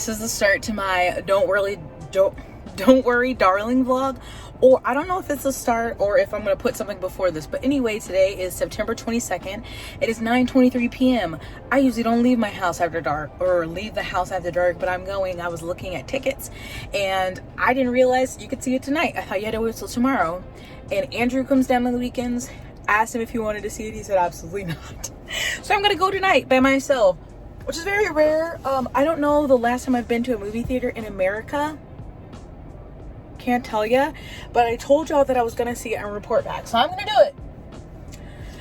this is the start to my don't worry darling vlog, or I don't know if it's a start or if I'm gonna put something before this, but anyway, today is September 22nd. It is 9:23 p.m. I usually don't leave my house after dark or leave the house after dark, but I was looking at tickets and I didn't realize you could see it tonight. I thought you had to wait till tomorrow. And Andrew comes down on the weekends, asked him if he wanted to see it. He said absolutely not. So I'm gonna go tonight by myself, which is very rare. I don't know the last time I've been to a movie theater in America. Can't tell ya, but I told y'all that I was gonna see it and report back, so I'm gonna do it.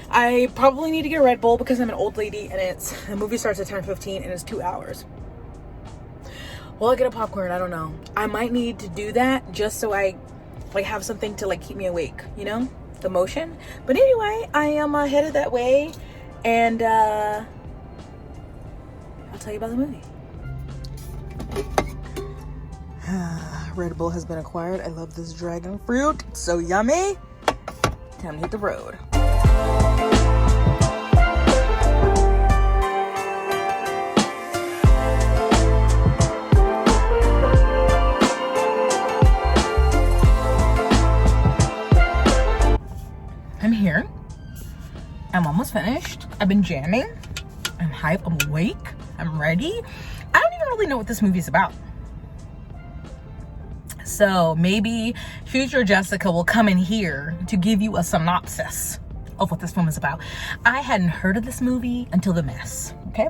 I probably need to get a Red Bull because I'm an old lady and the movie starts at 10:15 and it's 2 hours. Will I get a popcorn? I don't know. I might need to do that just so I have something to keep me awake, you know, the motion. But anyway, I am headed that way, and I'll tell you about the movie. Red Bull has been acquired. I love this dragon fruit. It's so yummy. Time to hit the road. I'm here. I'm almost finished. I've been jamming. I'm hype. I'm awake. I'm ready. I don't even really know what this movie is about. So maybe future Jessica will come in here to give you a synopsis of what this film is about. I hadn't heard of this movie until the mess, okay?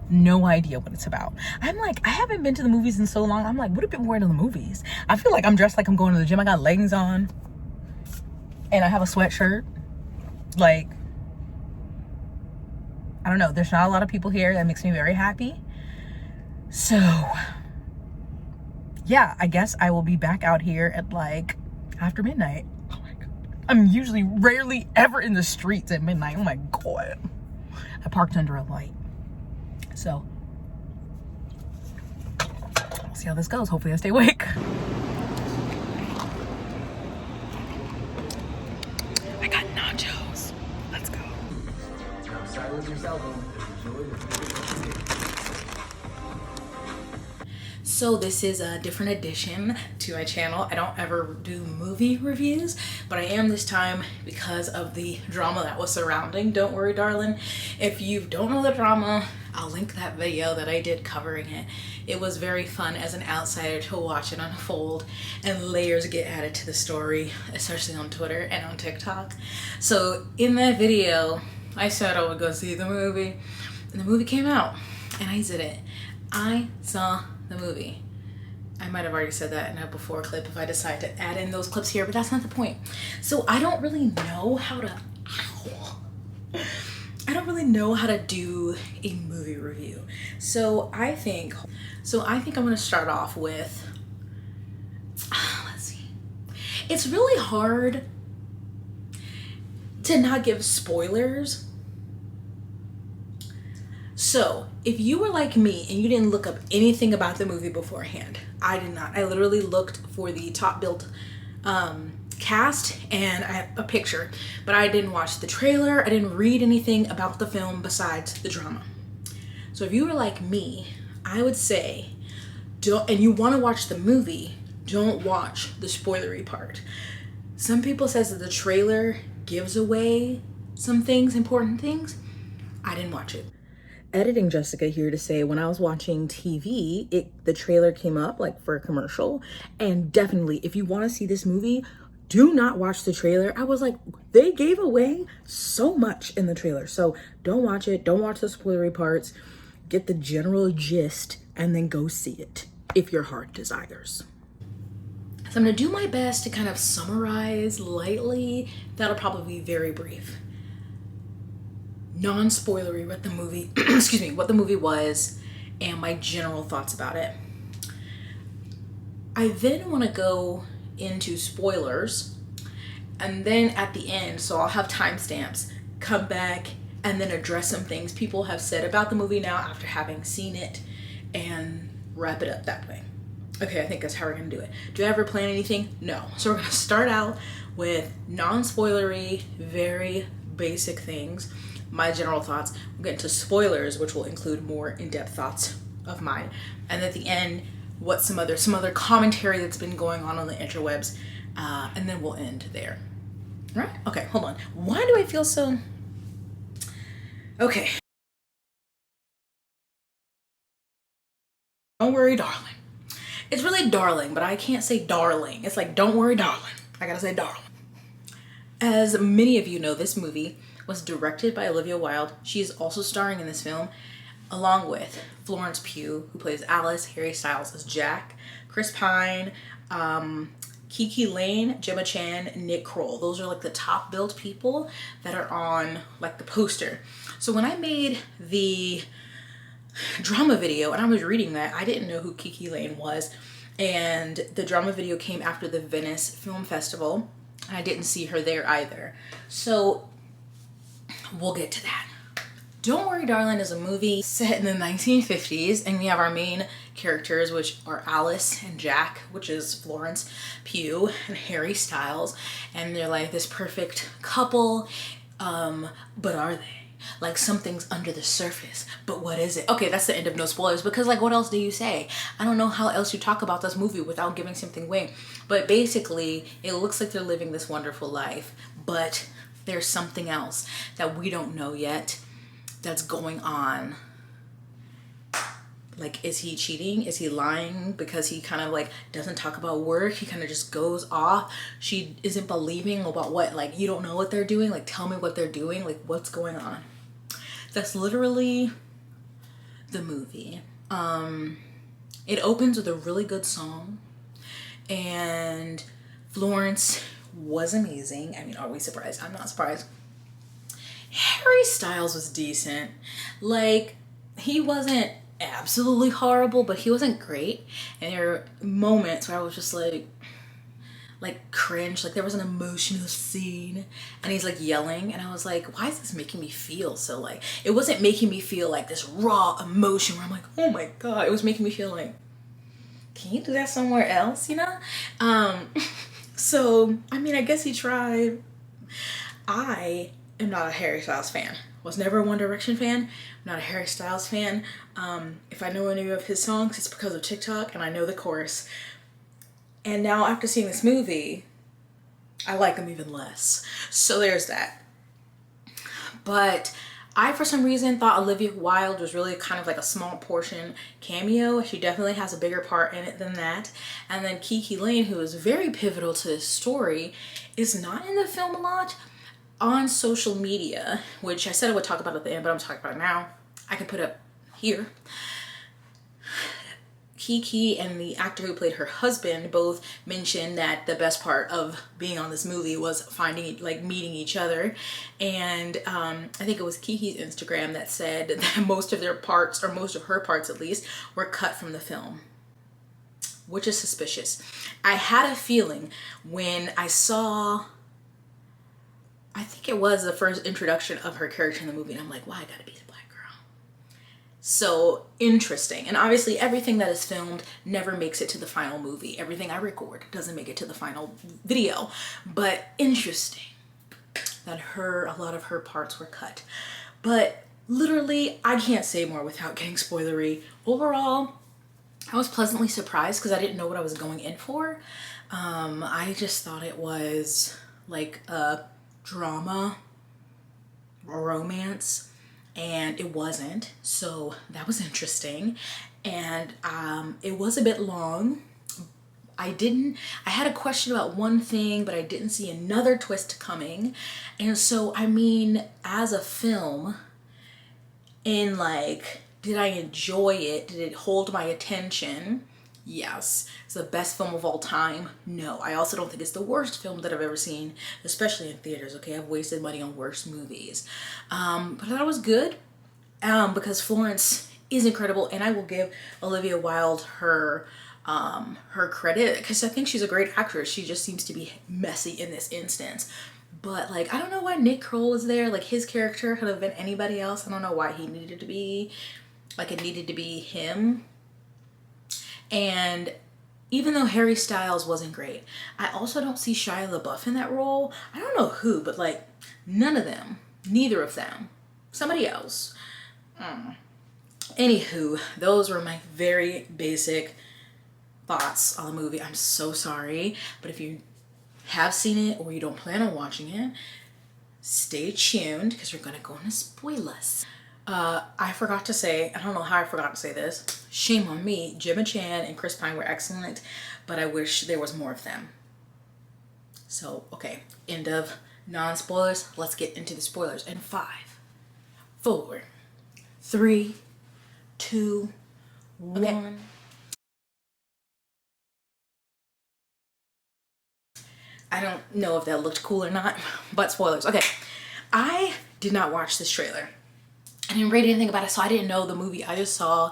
No idea what it's about. I haven't been to the movies in so long. I'm like, what have I been wearing to the movies? I feel like I'm dressed like I'm going to the gym. I got leggings on and I have a sweatshirt. I don't know. There's not a lot of people here. That makes me very happy. So yeah, I guess I will be back out here at after midnight. Oh my God. I'm usually rarely ever in the streets at midnight. Oh my God. I parked under a light. So we'll see how this goes. Hopefully I stay awake. I got nachos. Let's go. Silence yourself and enjoy the So this is a different addition to my channel. I don't ever do movie reviews, but I am this time because of the drama that was surrounding Don't Worry Darling. If you don't know the drama, I'll link that video that I did covering it. It was very fun as an outsider to watch it unfold and layers get added to the story, especially on Twitter and on TikTok. So in that video, I said I would go see the movie, and the movie came out and I did it. I saw the movie. I might have already said that in a before clip if I decide to add in those clips here, but that's not the point. So I don't really know how to do a movie review. So I think I'm gonna start off with, let's see. It's really hard to not give spoilers. So if you were like me and you didn't look up anything about the movie beforehand, I did not. I literally looked for the top built cast and a picture, but I didn't watch the trailer. I didn't read anything about the film besides the drama. So if you were like me, I would say, and you want to watch the movie, don't watch the spoilery part. Some people says that the trailer gives away some things, important things. I didn't watch it. Editing Jessica here to say, when I was watching TV, the trailer came up for a commercial, and definitely if you want to see this movie, do not watch the trailer. I was like, they gave away so much in the trailer, so don't watch it. Don't watch the spoilery parts. Get the general gist and then go see it if your heart desires. So I'm gonna do my best to kind of summarize lightly. That'll probably be very brief. Non-spoilery what the movie what the movie was and my general thoughts about it. I then want to go into spoilers, and then at the end, so I'll have timestamps, come back and then address some things people have said about the movie now after having seen it and wrap it up that way. Okay, I think that's how we're gonna do it. Do I ever plan anything? No. So we're gonna start out with non-spoilery, very basic things, my general thoughts. We'll get into spoilers, which will include more in-depth thoughts of mine. And at the end, what some other commentary that's been going on the interwebs, and then we'll end there. Right? Okay, hold on. Why do I feel so... Okay. Don't worry, darling. It's really darling, but I can't say darling. It's like, don't worry, darling. I gotta say darling. As many of you know, this movie was directed by Olivia Wilde. She is also starring in this film, along with Florence Pugh, who plays Alice, Harry Styles as Jack, Chris Pine, Kiki Lane, Gemma Chan, Nick Kroll. Those are like the top billed people that are on like the poster. So when I made the drama video and I was reading that, I didn't know who Kiki Lane was. And the drama video came after the Venice Film Festival. I didn't see her there either. So we'll get to that. Don't Worry Darling is a movie set in the 1950s, and we have our main characters, which are Alice and Jack, which is Florence Pugh and Harry Styles, and they're like this perfect couple, but are they? Like, something's under the surface, but what is it? Okay, that's the end of no spoilers, because like, what else do you say? I don't know how else you talk about this movie without giving something away. But basically, it looks like they're living this wonderful life, but there's something else that we don't know yet that's going on. Like, is he cheating? Is he lying? Because he kind of like doesn't talk about work. He kind of just goes off. She isn't believing about what, like, you don't know what they're doing. Like, tell me what they're doing. Like, what's going on? That's literally the movie. It opens with a really good song, and Florence was amazing. I mean, are we surprised? I'm not surprised. Harry Styles was decent. Like, he wasn't absolutely horrible, but he wasn't great. And there were moments where I was just like cringe. Like, there was an emotional scene and he's like yelling, and I was like, why is this making me feel so, like, it wasn't making me feel like this raw emotion where I'm like, oh my god. It was making me feel like, can you do that somewhere else, you know? So I mean, I guess he tried. I am not a Harry Styles fan. Was never a One Direction fan. I'm not a Harry Styles fan. If I know any of his songs, it's because of TikTok and I know the chorus. And now after seeing this movie, I like him even less. So there's that. But I, for some reason, thought Olivia Wilde was really kind of like a small portion cameo. She definitely has a bigger part in it than that. And then Kiki Lane, who is very pivotal to this story, is not in the film a lot. On social media, which I said I would talk about at the end, but I'm talking about it now. I can put up here. Kiki and the actor who played her husband both mentioned that the best part of being on this movie was meeting each other. And I think it was Kiki's Instagram that said that most of their parts, or most of her parts at least, were cut from the film, which is suspicious. I had a feeling when I saw, I think it was the first introduction of her character in the movie, and I'm like, why, I gotta be the black girl. So interesting. And obviously everything that is filmed never makes it to the final movie. Everything I record doesn't make it to the final video. But interesting that a lot of her parts were cut. But literally, I can't say more without getting spoilery. Overall, I was pleasantly surprised because I didn't know what I was going in for. I just thought it was like a drama, romance, and it wasn't. So that was interesting. And it was a bit long. I had a question about one thing, but I didn't see another twist coming. And so, I mean, as a film, in like, did I enjoy it? Did it hold my attention? Yes. It's the best film of all time? No. I also don't think it's the worst film that I've ever seen, especially in theaters, okay? I've wasted money on worse movies. But I thought it was good because Florence is incredible, and I will give Olivia Wilde her credit because I think she's a great actress. She just seems to be messy in this instance. But like, I don't know why Nick Kroll was there. Like, his character could have been anybody else. I don't know why he needed to be, like, it needed to be him. And even though Harry Styles wasn't great, I also don't see Shia LaBeouf in that role. I don't know who, but like, none of them, neither of them, somebody else. Anywho, those were my very basic thoughts on the movie. I'm so sorry, but if you have seen it or you don't plan on watching it, stay tuned because we're gonna go into spoilers. I forgot to say, I don't know how I forgot to say this. Shame on me. Gemma Chan and Chris Pine were excellent, but I wish there was more of them. So, okay, end of non-spoilers. Let's get into the spoilers in 5, 4, 3, 2, 1. Okay. I don't know if that looked cool or not, but spoilers. Okay, I did not watch this trailer. I didn't read anything about it, so I didn't know the movie. I just saw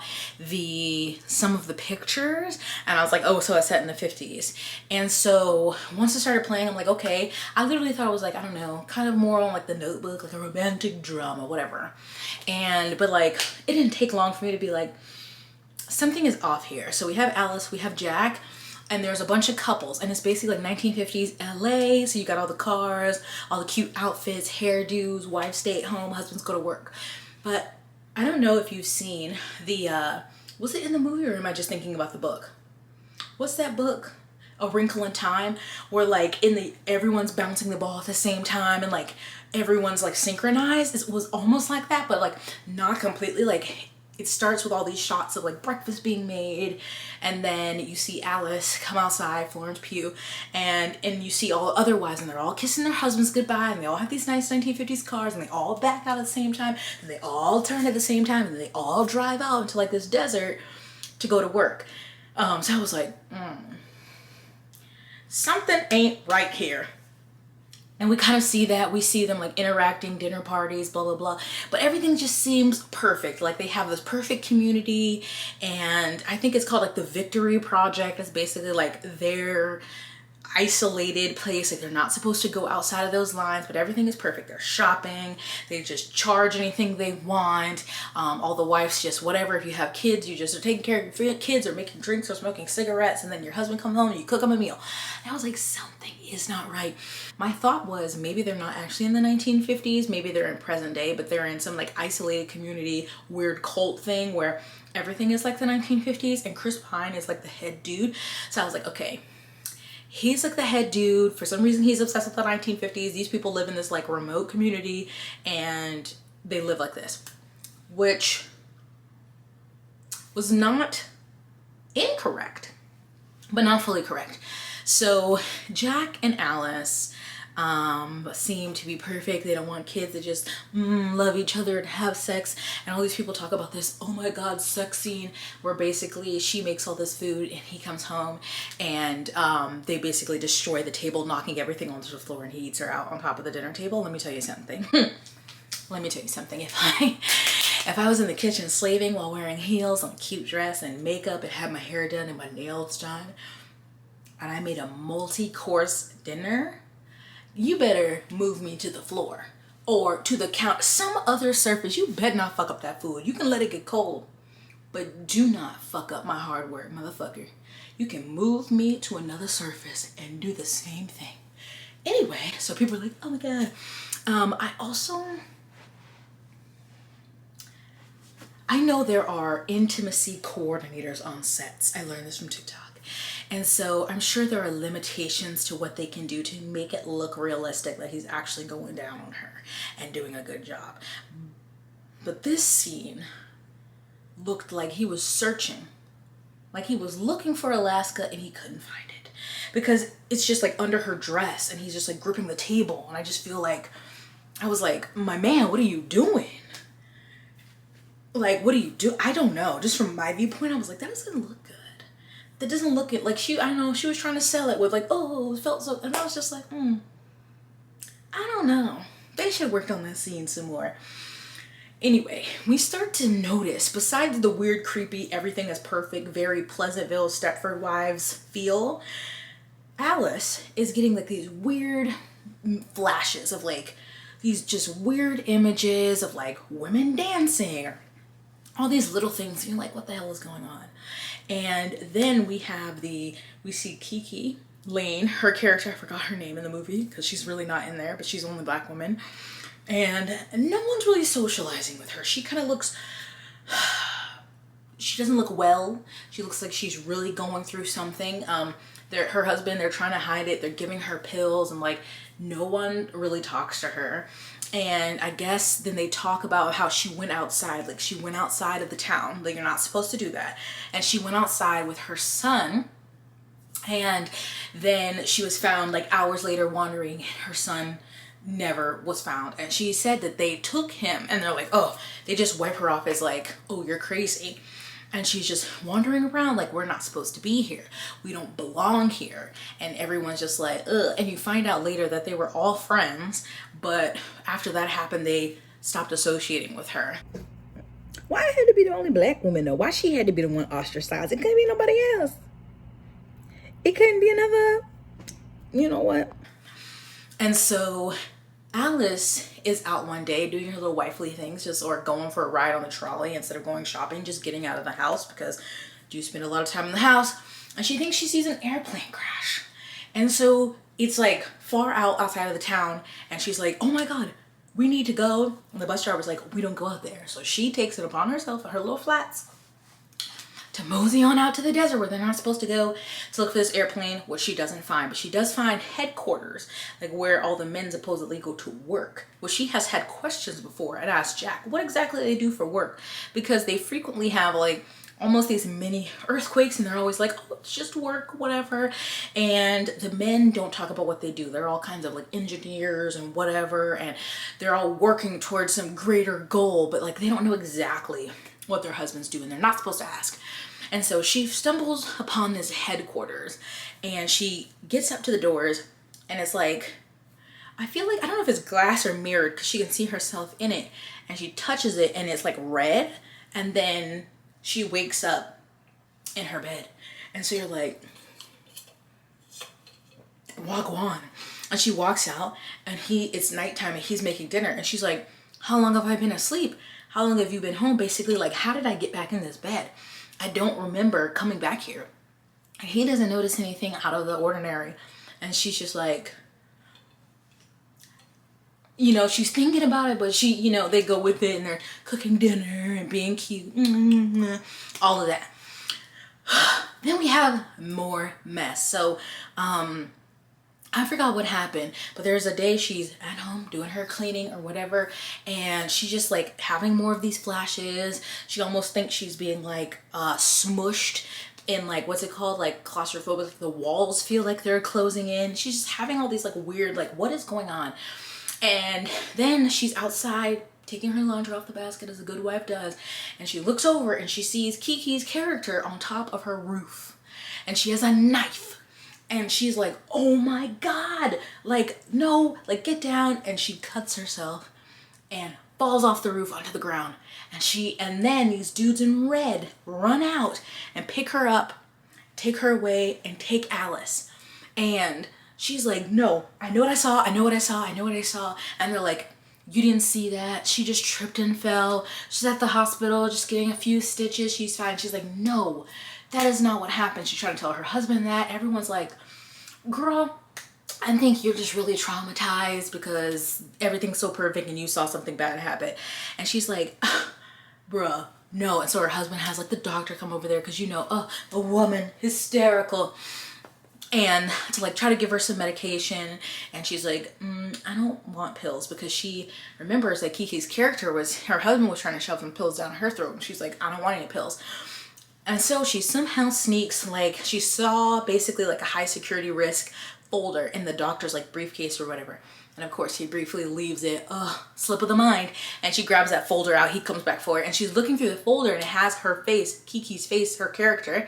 some of the pictures, and I was like, oh, so it's set in the 50s. And so once it started playing, I'm like, okay. I literally thought it was like, I don't know, kind of more on like The Notebook, like a romantic drama, whatever. But like, it didn't take long for me to be like, something is off here. So we have Alice, we have Jack, and there's a bunch of couples, and it's basically like 1950s LA. So you got all the cars, all the cute outfits, hairdos, wives stay at home, husbands go to work. But I don't know if you've seen was it in the movie or am I just thinking about the book? What's that book? A Wrinkle in Time, where like everyone's bouncing the ball at the same time and like everyone's like synchronized. It was almost like that, but like not completely. Like it starts with all these shots of like breakfast being made, and then you see Alice come outside, Florence Pugh, and you see all the other wives, and they're all kissing their husbands goodbye, and they all have these nice 1950s cars, and they all back out at the same time, and they all turn at the same time, and they all drive out into like this desert to go to work. So I was like, something ain't right here. And we kind of see that. We see them like interacting, dinner parties, blah, blah, blah. But everything just seems perfect. Like they have this perfect community. And I think it's called like the Victory Project. It's basically like their isolated place. Like they're not supposed to go outside of those lines, but everything is perfect. They're shopping. They just charge anything they want. All the wives just whatever. If you have kids, you just are taking care of your kids or making drinks or smoking cigarettes, and then your husband comes home and you cook them a meal. And I was like, something is not right. My thought was maybe they're not actually in the 1950s. Maybe they're in present day, but they're in some like isolated community, weird cult thing where everything is like the 1950s, and Chris Pine is like the head dude. So I was like, okay, he's like the head dude. For some reason, he's obsessed with the 1950s. These people live in this like remote community and they live like this, which was not incorrect, but not fully correct. So Jack and Alice seem to be perfect. They don't want kids. They just love each other and have sex. And all these people talk about this, oh my God, sex scene where basically she makes all this food and he comes home and they basically destroy the table, knocking everything onto the floor, and he eats her out on top of the dinner table. Let me tell you something. Let me tell you something. If I was in the kitchen slaving while wearing heels and a cute dress and makeup and had my hair done and my nails done, and I made a multi-course dinner, you better move me to the floor or to the count, some other surface. You better not fuck up that food. You can let it get cold, but do not fuck up my hard work, motherfucker. You can move me to another surface and do the same thing. Anyway, so people are like, oh my God. I know there are intimacy coordinators on sets. I learned this from TikTok. And so I'm sure there are limitations to what they can do to make it look realistic that he's actually going down on her and doing a good job. But this scene looked like he was searching, like he was looking for Alaska and he couldn't find it, because it's just like under her dress and he's just like gripping the table. And I just feel like, I was like, my man, what are you doing? Like, what do you do? I don't know. Just from my viewpoint, I was like, that doesn't look good. That doesn't look it like I know she was trying to sell it with like, oh, it felt so, and I was just like, I don't know. They should have worked on that scene some more. Anyway, we start to notice, besides the weird, creepy, everything is perfect, very Pleasantville, Stepford Wives feel, Alice is getting like these weird flashes of like, these just weird images of like women dancing, or all these little things. And you're like, what the hell is going on? And then we see Kiki Lane, her character, I forgot her name in the movie because she's really not in there, but she's the only black woman. And no one's really socializing with her. She kind of looks she doesn't look well. She looks like she's really going through something. Her husband, they're trying to hide it. They're giving her pills, and like no one really talks to her. And I guess then they talk about how she went outside. Like she went outside of the town. Like you're not supposed to do that. And she went outside with her son. And then she was found like hours later wandering. Her son never was found. And she said that they took him, and they're like, oh, they just wipe her off as like, oh, you're crazy. And she's just wandering around like, we're not supposed to be here. We don't belong here. And everyone's just like, ugh. And you find out later that they were all friends, but after that happened, they stopped associating with her. Why it had to be the only black woman though? Why she had to be the one ostracized? It couldn't be nobody else. It couldn't be another, you know what? And so Alice is out one day doing her little wifely things, just or going for a ride on the trolley instead of going shopping, just getting out of the house because you spend a lot of time in the house. And she thinks she sees an airplane crash. And so it's like far outside of the town, and she's like, oh my God, we need to go. And the bus driver's like, we don't go out there. So she takes it upon herself, her little flats, to mosey on out to the desert where they're not supposed to go to look for this airplane, which she doesn't find. But she does find headquarters, like where all the men supposedly go to work. Well, she has had questions before. I'd asked Jack, what exactly do they do for work? Because they frequently have like almost these mini earthquakes, and they're always like, oh, it's just work, whatever. And the men don't talk about what they do. They're all kinds of like engineers and whatever, and they're all working towards some greater goal, but like they don't know exactly what their husbands do, and they're not supposed to ask. And so she stumbles upon this headquarters, and she gets up to the doors, and it's like, I feel like, I don't know if it's glass or mirrored because she can see herself in it, and she touches it and it's like red, and then she wakes up in her bed. And so you're like, walk on. And she walks out, and it's nighttime, and he's making dinner, and she's like, how long have I been asleep? How long have you been home? Basically, like, how did I get back in this bed? I don't remember coming back here. And he doesn't notice anything out of the ordinary. And she's just like, you know, she's thinking about it, but she, you know, they go with it, and they're cooking dinner and being cute, all of that. Then we have more mess. So, I forgot what happened, but there's a day she's at home doing her cleaning or whatever, and she's just like having more of these flashes. She almost thinks she's being like smushed in like, what's it called? Like claustrophobic. The walls feel like they're closing in. She's just having all these like weird, like, what is going on? And then she's outside taking her laundry off the basket as a good wife does, and she looks over and she sees Kiki's character on top of her roof, and she has a knife. And she's like, oh my God, like, no, like, get down. And she cuts herself and falls off the roof onto the ground. And then these dudes in red run out and pick her up, take her away, and take Alice. And she's like, no, I know what I saw. I know what I saw. I know what I saw. And they're like, you didn't see that. She just tripped and fell. She's at the hospital just getting a few stitches. She's fine. She's like, no, that is not what happened. She's trying to tell her husband that. Everyone's like, girl, I think you're just really traumatized because everything's so perfect and you saw something bad happen. And she's like, bruh, no. And so her husband has like the doctor come over there because, you know, a woman, hysterical. And to like try to give her some medication. And she's like, I don't want pills, because she remembers that Kiki's character was, her husband was trying to shove some pills down her throat. And she's like, I don't want any pills. And so she somehow sneaks, like, she saw basically like a high security risk folder in the doctor's like briefcase or whatever. And of course he briefly leaves it, slip of the mind. And she grabs that folder out, he comes back for it, and she's looking through the folder, and it has her face, Kiki's face, her character.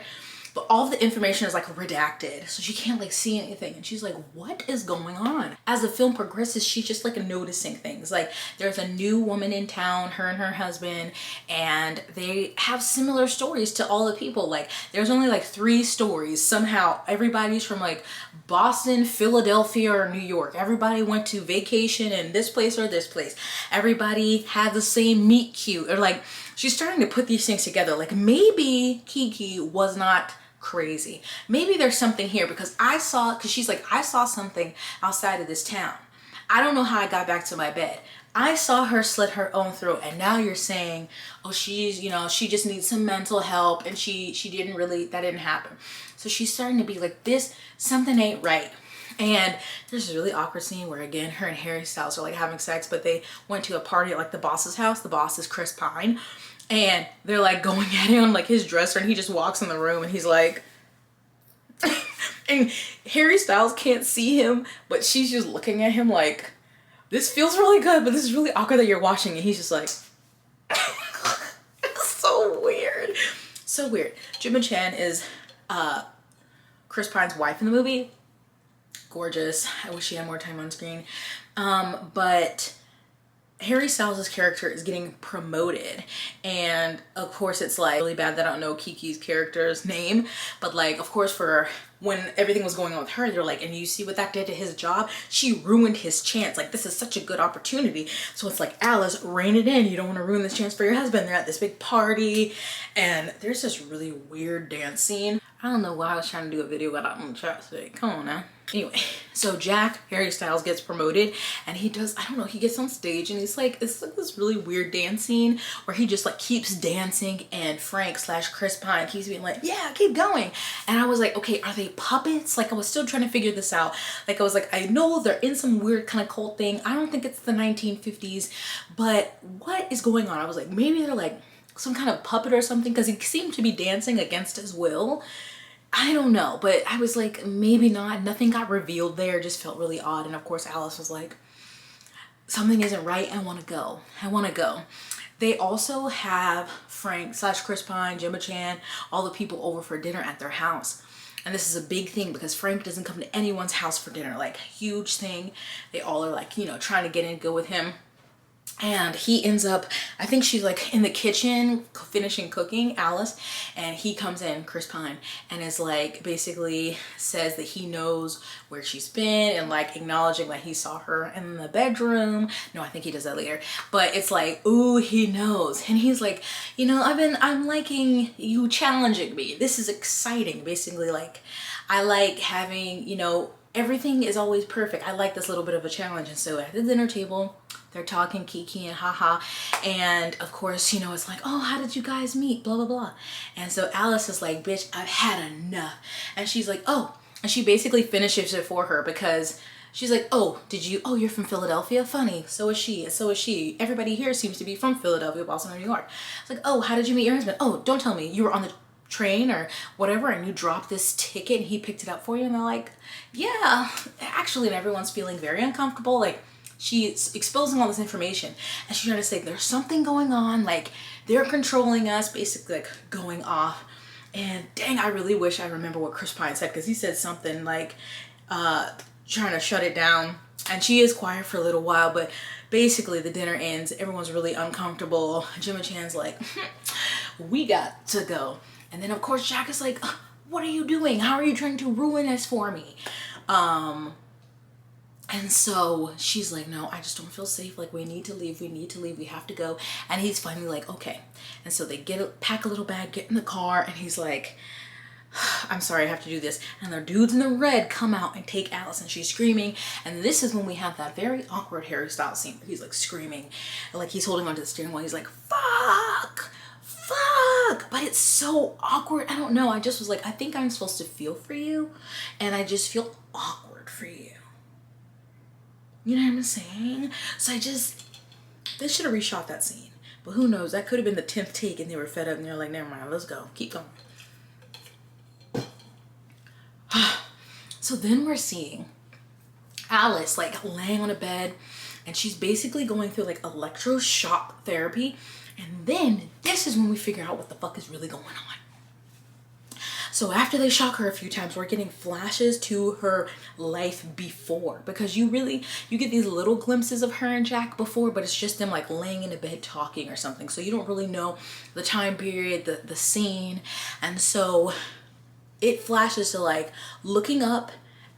But all the information is like redacted, so she can't like see anything. And she's like, what is going on? As the film progresses, she's just like noticing things. Like, there's a new woman in town, her and her husband, and they have similar stories to all the people. Like, there's only like 3 stories. Somehow everybody's from like Boston, Philadelphia, or New York. Everybody went to vacation in this place or this place. Everybody had the same meet cute, or like, she's starting to put these things together. Like, maybe Kiki was not crazy. Maybe there's something here, because she's like, I saw something outside of this town. I don't know how I got back to my bed. I saw her slit her own throat, and now you're saying, oh, she's, you know, she just needs some mental help, and she didn't really, that didn't happen. So she's starting to be like, this, something ain't right. And there's this really awkward scene where, again, her and Harry Styles are like having sex, but they went to a party at like the boss's house. The boss is Chris Pine, and they're like going at him, like his dresser, and he just walks in the room and he's like, and Harry Styles can't see him, but she's just looking at him like, this feels really good, but this is really awkward that you're watching. And he's just like, it's so weird. So weird. Gemma Chan is Chris Pine's wife in the movie. Gorgeous. I wish she had more time on screen. But Harry Styles' character is getting promoted, and of course it's like really bad that I don't know Kiki's character's name, but like, of course, for when everything was going on with her, they're like, and you see what that did to his job? She ruined his chance. Like, this is such a good opportunity. So it's like, Alice, rein it in. You don't want to ruin this chance for your husband. They're at this big party, and there's this really weird dance scene. I don't know why I was trying to do a video without on the chat today. Come on now. Anyway, so Jack, Harry Styles, gets promoted, and he does, I don't know, he gets on stage, and he's like, it's like this really weird dance scene where he just like keeps dancing, and Frank / Chris Pine keeps being like, yeah, keep going. And I was like, okay, are they puppets? Like, I was still trying to figure this out. Like, I was like, I know they're in some weird kind of cult thing. I don't think it's the 1950s, but what is going on? I was like, maybe they're like some kind of puppet or something, because he seemed to be dancing against his will. I don't know, but I was like, maybe not. Nothing got revealed there. It just felt really odd. And of course, Alice was like, something isn't right. I want to go. I want to go. They also have Frank / Chris Pine, Gemma Chan, all the people over for dinner at their house. And this is a big thing because Frank doesn't come to anyone's house for dinner. Like, huge thing. They all are like, you know, trying to get in, go with him. And he ends up, I think she's like in the kitchen finishing cooking, Alice, and he comes in, Chris Pine, and is like, basically says that he knows where she's been, and like acknowledging that he saw her in the bedroom. No, I think he does that later, but it's like, ooh, he knows. And he's like, you know, I'm liking you challenging me. This is exciting. Basically, like, I like having, you know, everything is always perfect. I like this little bit of a challenge. And so at the dinner table, they're talking kiki and haha, and of course, you know, it's like, oh, how did you guys meet, blah blah blah. And so Alice is like, bitch, I've had enough. And she's like, oh, and she basically finishes it for her, because she's like, oh, you're from Philadelphia? Funny, so is she, and so is she. Everybody here seems to be from Philadelphia, Boston, or New York. It's like, oh, how did you meet your husband? Oh, don't tell me, you were on the train or whatever, and you dropped this ticket and he picked it up for you. And they're like, yeah, actually. And everyone's feeling very uncomfortable. Like, she's exposing all this information, and she's trying to say there's something going on, like they're controlling us, basically like going off. And dang, I really wish I remember what Chris Pine said, because he said something like trying to shut it down. And she is quiet for a little while, but basically the dinner ends, everyone's really uncomfortable. Gemma Chan's like, we got to go. And then of course Jack is like, what are you doing? How are you trying to ruin this for me? And so she's like, no, I just don't feel safe. Like, we need to leave. We need to leave. We have to go. And he's finally like, okay. And so they pack a little bag, get in the car, and he's like, I'm sorry, I have to do this. And the dudes in the red come out and take Alice, and she's screaming. And this is when we have that very awkward Harry Styles scene where he's like screaming, like he's holding onto the steering wheel. He's like, fuck. But it's so awkward. I don't know. I just was like, I think I'm supposed to feel for you, and I just feel awkward for you. You know what I'm saying? So they should have reshot that scene. But who knows? That could have been the 10th take, and they were fed up and they're like, never mind, let's go. Keep going. So then we're seeing Alice like laying on a bed, and she's basically going through like electroshock therapy. And then this is when we figure out what the fuck is really going on. So after they shock her a few times, we're getting flashes to her life before, because you get these little glimpses of her and Jack before, but it's just them like laying in a bed talking or something. So you don't really know the time period, the scene. And so it flashes to like looking up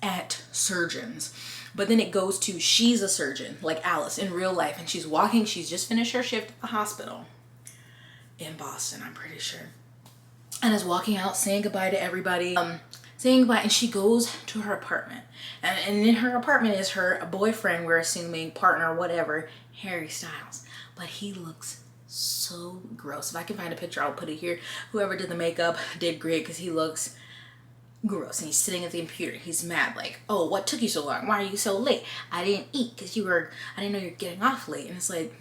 at surgeons. But then it goes to she's a surgeon, like Alice in real life, and she's walking, she's just finished her shift at the hospital in Boston, I'm pretty sure. And is walking out saying goodbye to everybody. saying goodbye, and she goes to her apartment, and in her apartment is her boyfriend, we're assuming, partner, whatever, Harry Styles, but he looks so gross. If I can find a picture, I'll put it here. Whoever did the makeup did great, because he looks gross, and he's sitting at the computer. He's mad, like, oh, what took you so long? Why are you so late? I didn't eat because I didn't know you're getting off late. And it's like,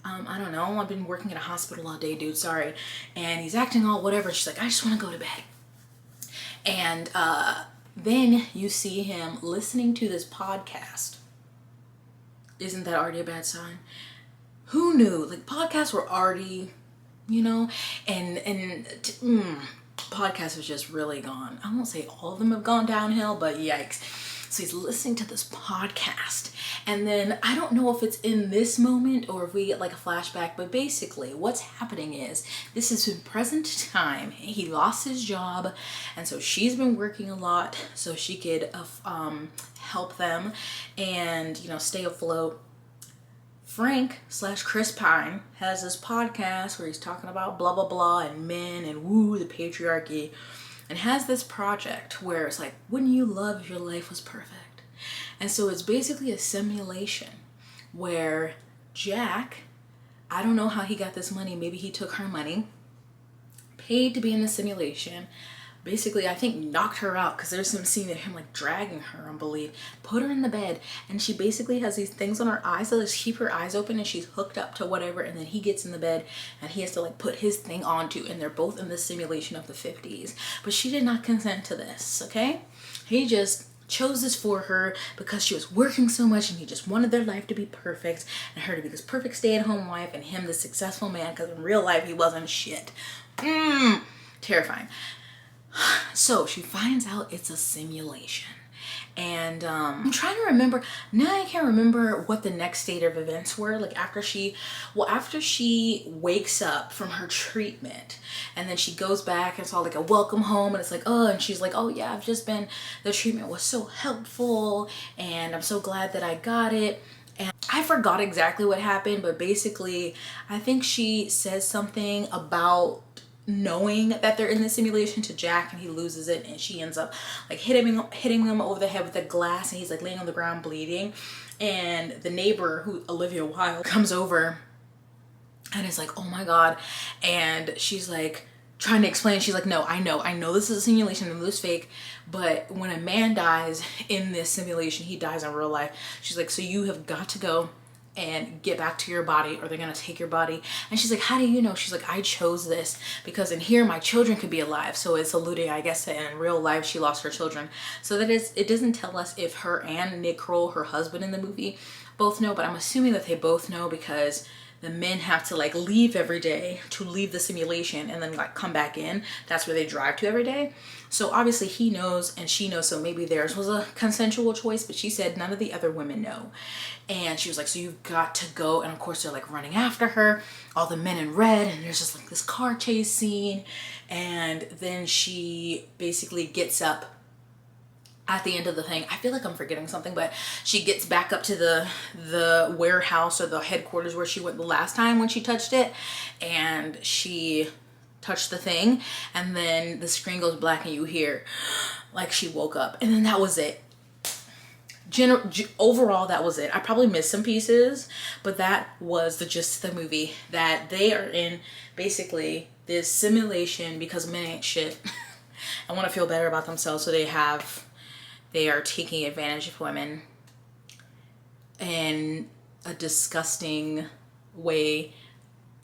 I don't know, I've been working at a hospital all day, dude, sorry. And he's acting all whatever. She's like, I just want to go to bed. And then you see him listening to this podcast. Isn't that already a bad sign? Who knew? Like, podcasts were already, podcast was just really gone. I won't say all of them have gone downhill, but yikes. So he's listening to this podcast, and then I don't know if it's in this moment or if we get like a flashback, but basically what's happening is this is in present time. He lost his job, and so she's been working a lot so she could help them and stay afloat. Frank / Chris Pine has this podcast where he's talking about blah blah blah and men and woo, the patriarchy, and has this project where it's like, wouldn't you love if your life was perfect? And so it's basically a simulation where Jack, I don't know how he got this money, maybe he took her money, paid to be in the simulation, basically I think knocked her out, because there's some scene of him like dragging her, I believe, put her in the bed, and she basically has these things on her eyes that just keep her eyes open, and she's hooked up to whatever, and then he gets in the bed and he has to like put his thing onto, and they're both in the simulation of the 50s. But she did not consent to this, okay? He just chose this for her because she was working so much, and he just wanted their life to be perfect, and her to be this perfect stay-at-home wife, and him the successful man, because in real life he wasn't shit. Terrifying. So she finds out it's a simulation, and I'm trying to remember now. I can't remember what the next state of events were, like after she wakes up from her treatment, and then she goes back, and it's all like a welcome home, and it's like, oh, and she's like, oh yeah, the treatment was so helpful, and I'm so glad that I got it. And I forgot exactly what happened, but basically I think she says something about knowing that they're in the simulation to Jack, and he loses it, and she ends up like hitting him over the head with a glass, and he's like laying on the ground bleeding, and the neighbor, who Olivia Wilde, comes over and is like, oh my god, and she's like trying to explain. She's like, no, I know this is a simulation, I know this is fake, but when a man dies in this simulation, he dies in real life. She's like, so you have got to go and get back to your body, or they're gonna take your body. And she's like, how do you know? She's like, I chose this because in here my children could be alive. So it's alluding, I guess, that in real life she lost her children. So it doesn't tell us if her and Nick Kroll, her husband in the movie, both know, but I'm assuming that they both know, because the men have to like leave every day to leave the simulation and then like come back in. That's where they drive to every day. So obviously he knows and she knows, so maybe theirs was a consensual choice, but she said none of the other women know. And she was like, so you've got to go. And of course they're like running after her, all the men in red, and there's just like this car chase scene. And then she basically gets up at the end of the thing. I feel like I'm forgetting something, but she gets back up to the warehouse or the headquarters where she went the last time when she touched it, and she touched the thing, and then the screen goes black and you hear like she woke up, and then that was it. Overall, that was it. I probably missed some pieces, but that was the gist of the movie, that they are in basically this simulation because men ain't shit and want to feel better about themselves, so they are taking advantage of women in a disgusting way,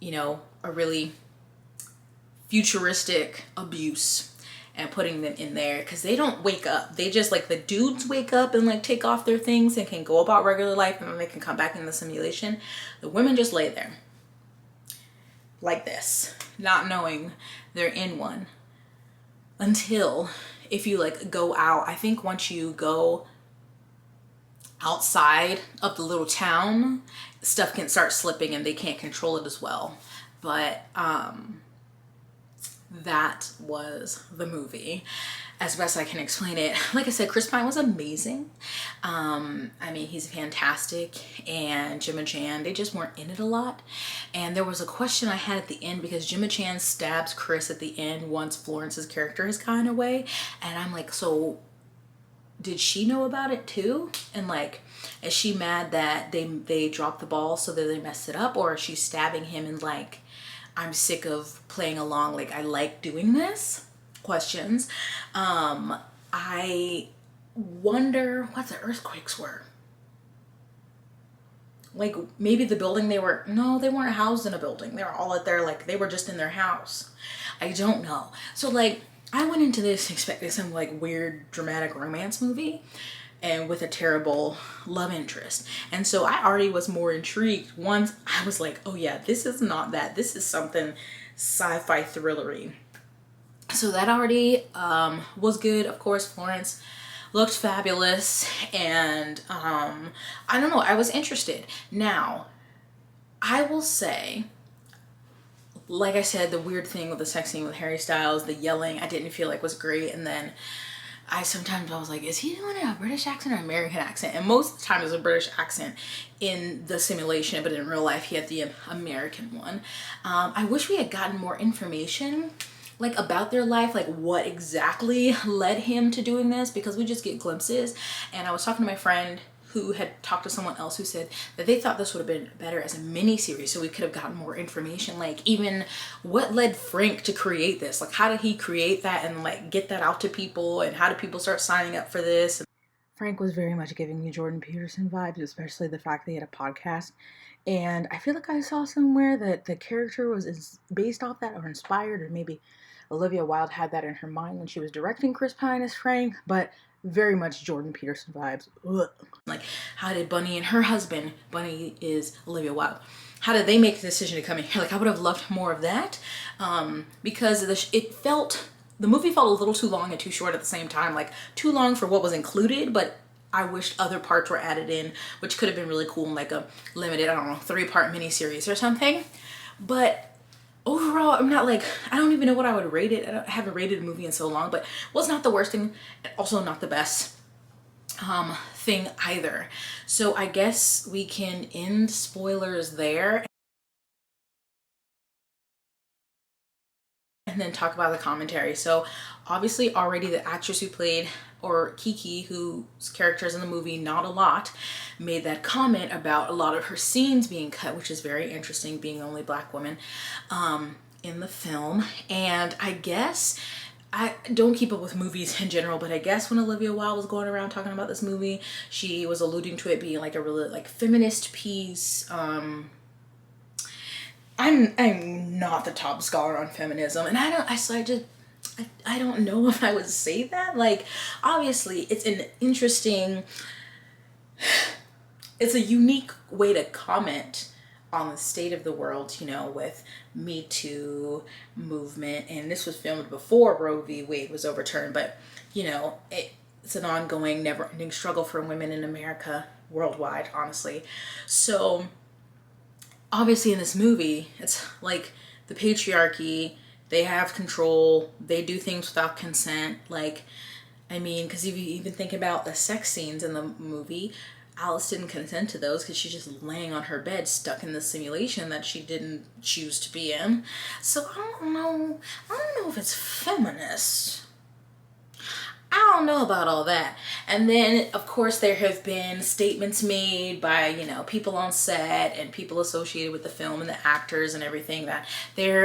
a really futuristic abuse, and putting them in there because they don't wake up. They just like, the dudes wake up and like take off their things and can go about regular life, and then they can come back in the simulation. The women just lay there like this, not knowing they're in one, until if you like go out. I think once you go outside of the little town, stuff can start slipping and they can't control it as well. But that was the movie. as best I can explain it. Like I said, Chris Pine was amazing. I mean, he's fantastic, and Gemma Chan, they just weren't in it a lot. And there was a question I had at the end, because Gemma Chan stabs Chris at the end once Florence's character has gone away, and I'm like, so did she know about it too? And like, is she mad that they dropped the ball so that they messed it up, or is she stabbing him and like, I'm sick of playing along, like I like doing this? Questions. I wonder what the earthquakes were. Like, maybe the building they weren't housed in a building. They were all at their, like, they were just in their house. I don't know. So like, I went into this expecting some like weird dramatic romance movie and with a terrible love interest. And so I already was more intrigued once I was like, oh yeah, this is not that. This is something sci-fi thrillery. So that already was good. Of course, Florence looked fabulous, and I don't know, I was interested. Now, I will say, like I said, the weird thing with the sex scene with Harry Styles, the yelling, I didn't feel like was great. And then I was like, is he doing a British accent or American accent? And most of the time it was a British accent in the simulation, but in real life he had the American one. I wish we had gotten more information like about their life, like what exactly led him to doing this, because we just get glimpses. And I was talking to my friend who had talked to someone else who said that they thought this would have been better as a mini series, so we could have gotten more information, like even what led Frank to create this, like how did he create that and like get that out to people, and how did people start signing up for this. Frank was very much giving me Jordan Peterson vibes, especially the fact that he had a podcast. And I feel like I saw somewhere that the character was based off that or inspired, or maybe Olivia Wilde had that in her mind when she was directing Chris Pine as Frank, but very much Jordan Peterson vibes. Ugh. Like, how did Bunny and her husband, Bunny is Olivia Wilde, how did they make the decision to come in here? Like, I would have loved more of that, because the movie felt a little too long and too short at the same time. Like, too long for what was included, but I wished other parts were added in, which could have been really cool in like a limited, I don't know, 3-part miniseries or something. But overall, I'm not like, I don't even know what I would rate it. I haven't rated a movie in so long, but was not the worst thing, and also not the best thing either. So I guess we can end spoilers there and then talk about the commentary. So obviously already the actress who played, or Kiki, whose character is in the movie Not a Lot, made that comment about a lot of her scenes being cut, which is very interesting, being the only black woman in the film. And I guess, I don't keep up with movies in general, but I guess when Olivia Wilde was going around talking about this movie, she was alluding to it being like a really like feminist piece. I'm not the top scholar on feminism, and I don't know if I would say that. Like, obviously it's an interesting, it's a unique way to comment on the state of the world, you know, with Me Too movement. And this was filmed before Roe v. Wade was overturned, but you know, it's an ongoing, never-ending struggle for women in America, worldwide, honestly. So obviously in this movie, it's like the patriarchy, they have control, they do things without consent. Like, I mean, because if you even think about the sex scenes in the movie, Alice didn't consent to those because she's just laying on her bed stuck in the simulation that she didn't choose to be in. So I don't know if it's feminist. I don't know about all that. And then, of course, there have been statements made by, you know, people on set and people associated with the film and the actors and everything that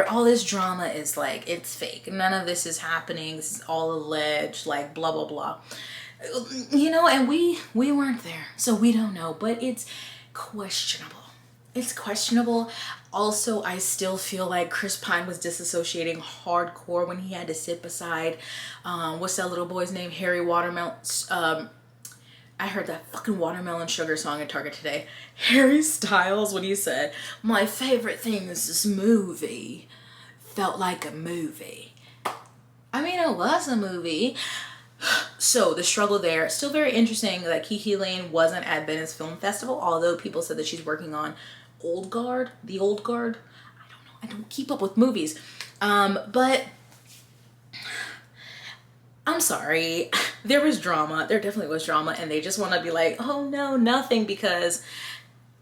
all this drama is like, it's fake. None of this is happening. This is all alleged, like blah, blah, blah. You know, and we weren't there, so we don't know, but it's questionable. It's questionable. Also, I still feel like Chris Pine was disassociating hardcore when he had to sit beside, what's that little boy's name? Harry Watermelon. I heard that fucking Watermelon Sugar song at Target today. Harry Styles, when he said, "My favorite thing is this movie felt like a movie." I mean, it was a movie. So the struggle there, still very interesting that Kiki Lane wasn't at Venice Film Festival, although people said that she's working on The Old Guard. I don't know. I don't keep up with movies. But I'm sorry, there was drama. There definitely was drama, and they just want to be like, oh no, nothing, because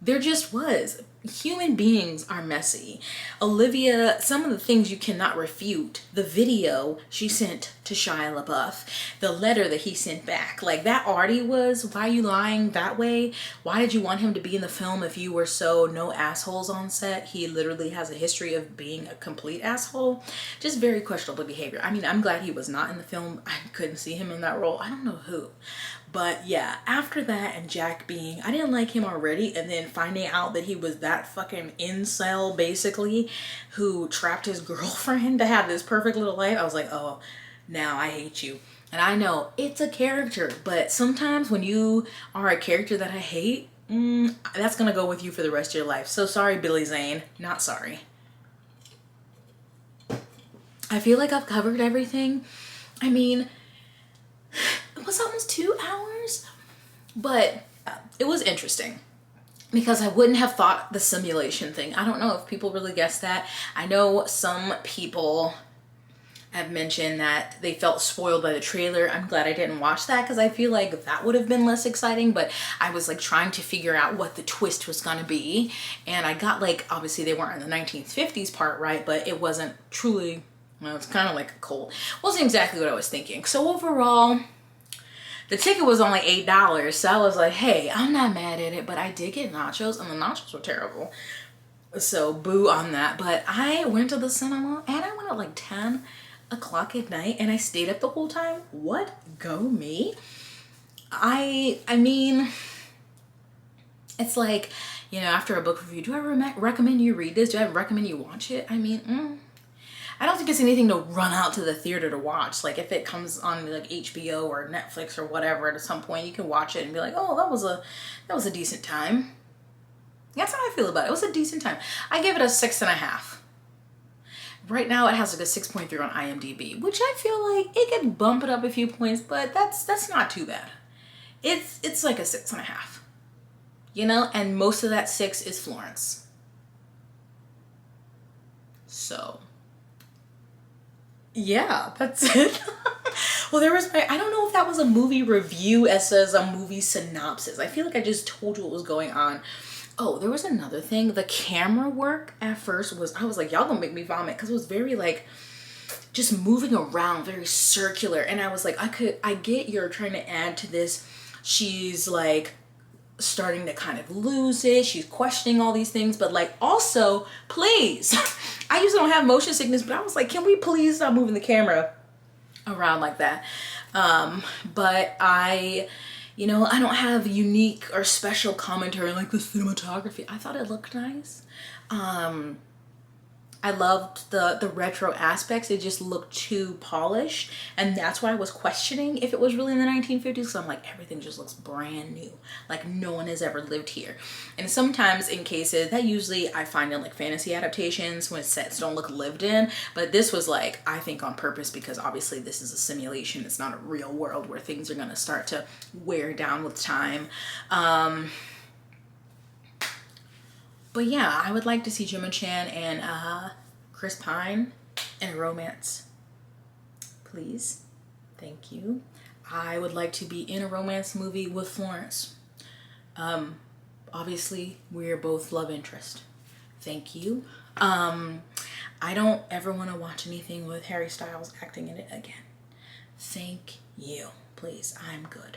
there just was. Human beings are messy. Olivia, some of the things you cannot refute. The video she sent to Shia LaBeouf, the letter that he sent back, like that already was, why are you lying that way? Why did you want him to be in the film if you were so no assholes on set? He literally has a history of being a complete asshole. Just very questionable behavior. I mean, I'm glad he was not in the film. I couldn't see him in that role. I don't know who. But yeah, after that and Jack being, I didn't like him already, and then finding out that he was that fucking incel basically who trapped his girlfriend to have this perfect little life, I was like, oh, now I hate you. And I know it's a character, but sometimes when you are a character that I hate, that's gonna go with you for the rest of your life. So sorry, Billy Zane, not sorry. I feel like I've covered everything. I mean, it was almost 2 hours, but it was interesting because I wouldn't have thought the simulation thing. I don't know if people really guessed that. I know some people have mentioned that they felt spoiled by the trailer. I'm glad I didn't watch that because I feel like that would have been less exciting, but I was like trying to figure out what the twist was gonna be, and I got like, obviously they weren't in the 1950s part right, but it wasn't truly, well, it's kind of like a cult. Wasn't exactly what I was thinking. So overall, the ticket was only $8, so I was like, hey, I'm not mad at it, but I did get nachos, and the nachos were terrible. So boo on that. But I went to the cinema, and I went at like 10 o'clock at night, and I stayed up the whole time. What? Go me? I mean, it's like, you know, after a book review, do I recommend you read this? Do I recommend you watch it? I mean, I don't think it's anything to run out to the theater to watch. Like if it comes on like HBO or Netflix or whatever, at some point you can watch it and be like, oh, that was a decent time. That's how I feel about it. It was a decent time. I gave it a 6.5. Right now it has like a 6.3 on IMDb, which I feel like it could bump it up a few points, but that's not too bad. It's like a 6.5. You know, and most of that 6 is Florence. So yeah, that's it. Well, there was I don't know if that was a movie review as a movie synopsis. I feel like I just told you what was going on. Oh, there was another thing. The camera work at first was, I was like, y'all gonna make me vomit, because it was very like just moving around, very circular. And I was like, I get you're trying to add to this. She's like starting to kind of lose it. She's questioning all these things, but like also, please, I usually don't have motion sickness, but I was like, can we please stop moving the camera around like that? But I don't have unique or special commentary like the cinematography. I thought it looked nice. I loved the retro aspects. It just looked too polished, and that's why I was questioning if it was really in the 1950s. So I'm like, everything just looks brand new, like no one has ever lived here. And sometimes in cases that usually I find in like fantasy adaptations when sets don't look lived in, but this was like, I think on purpose, because obviously this is a simulation. It's not a real world where things are gonna start to wear down with time. But yeah, I would like to see Gemma Chan and Chris Pine in a romance. Please. Thank you. I would like to be in a romance movie with Florence. Obviously, we're both love interest. Thank you. I don't ever want to watch anything with Harry Styles acting in it again. Thank you. Please, I'm good.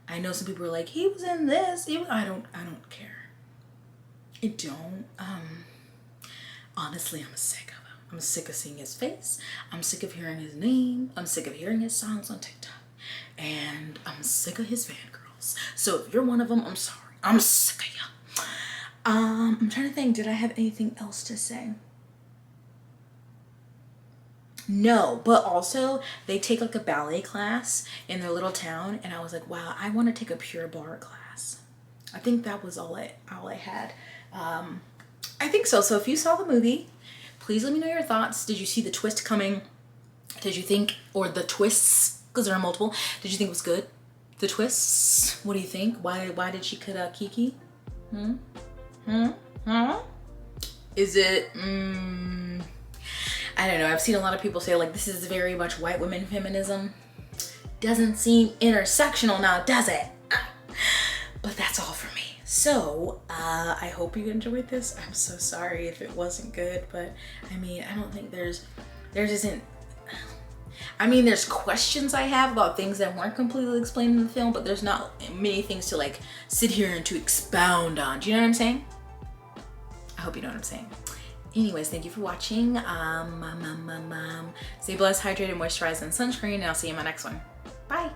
I know some people are like, he was in this. I don't care. I don't. Honestly, I'm sick of him. I'm sick of seeing his face. I'm sick of hearing his name. I'm sick of hearing his songs on TikTok. And I'm sick of his fangirls. So if you're one of them, I'm sorry. I'm sick of you. I'm trying to think, did I have anything else to say? No, but also they take like a ballet class in their little town, and I was like, wow, I want to take a pure barre class. I think that was all I had. I think so. So if you saw the movie, please let me know your thoughts. Did you see the twist coming? Did you think, or the twists, because there are multiple, did you think it was good? The twists? What do you think? Why did she cut out Kiki? Is it, I don't know. I've seen a lot of people say like, this is very much white women feminism. Doesn't seem intersectional now, does it? But that's all for me. So, I hope you enjoyed this. I'm so sorry if it wasn't good, but I mean, I don't think there's questions I have about things that weren't completely explained in the film, but there's not many things to like sit here and to expound on. Do you know what I'm saying? I hope you know what I'm saying. Anyways, thank you for watching. Stay blessed, hydrated, moisturized, and sunscreen, and I'll see you in my next one. Bye.